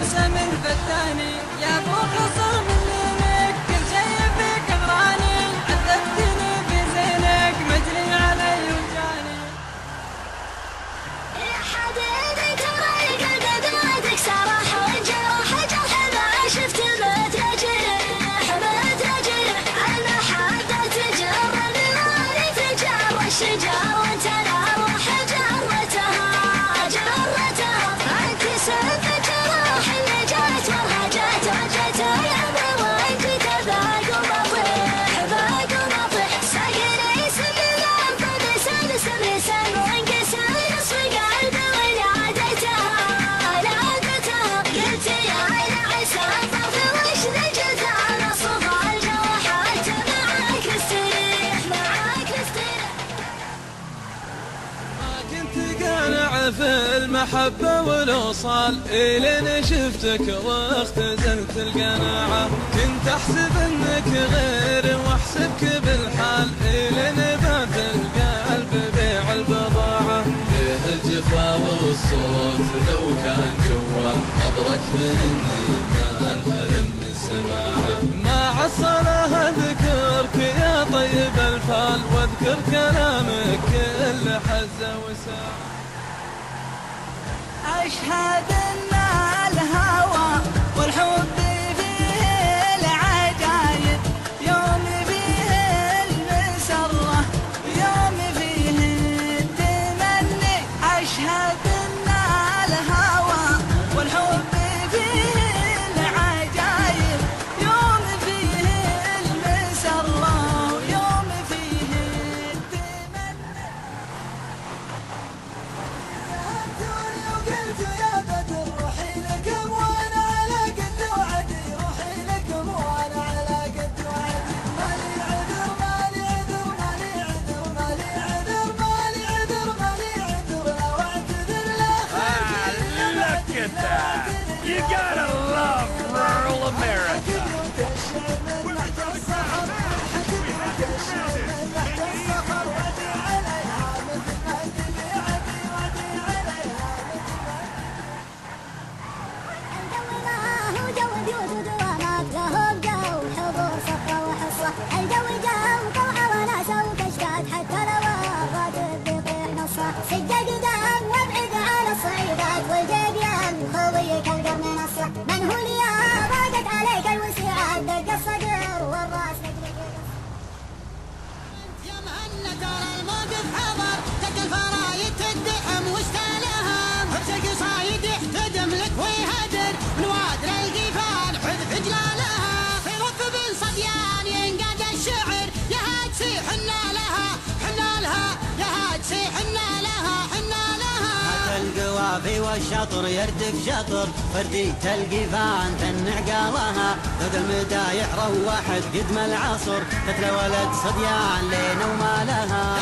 أحسن من فتاني يا ابو قصر من لينك كل شي فيك غراني عذبتني في زينك مجري علي وجاني يا حبيبي ترى القلب بيدك سرح وانجرح جرح ما شفت متجرح على حد تجر الوالي تجر الشجر وانت الارواح جرتها انكسر في جراح اللي جات وهجت وجت الامر وان جيت باق ومطيح ساقني سبل انفذ سلسل وانكسر نصف قلبي وناديتها قلت يا عسى الطرف وش نجزع نصف الجوحات معاك نستريح ما كنت قانع في المحبة والوصال إلين شفتك واختزلت القناعة كنت أحسب أنك غير واحسبك بالحال إلين بات القلب بيع البضاعة ليه الجفا والصوت لو كان جوا نظرك مني ما انحرم من سماعه ما عصره أذكرك يا طيب الفال واذكر كلامك كل حزة وساعة أشهد أن الهوى والحب فيه العجايب يوم فيه المسرة يوم فيه التمني أشهد أن الهوى والحب فيه العجايب يوم فيه المسرة ويوم فيه التمني قلت يا بدر روحي لكم وانا على قد وعدي روحي لكم وانا على قد وعدي مالي عذر مالي عذر مالي عذر مالي عذر مالي عذر مالي عذر لو اعتذر لا Look at that! You gotta love rural America! سجل قدام وابعد على الصعيدات والجبيان خويك القرن نصه من هو يا ضاقت عليك الوسيعات دق الصدر والراس يا مهند ترى الموقف حضر دق الفرايد تدعم واستلهم حبسك صايد يحتدم لك ويهدر من وادر القيفان حذف جلالها في رب بن صديان ينقاد الشعر يا هاتسي حنا لها يا هاتسي حنا لها القوافي والشطر يردف شطر فرديت القيفان تنع قالها ذوق المدايح روحت قدم العصر قتل ولد صديان لين وما لها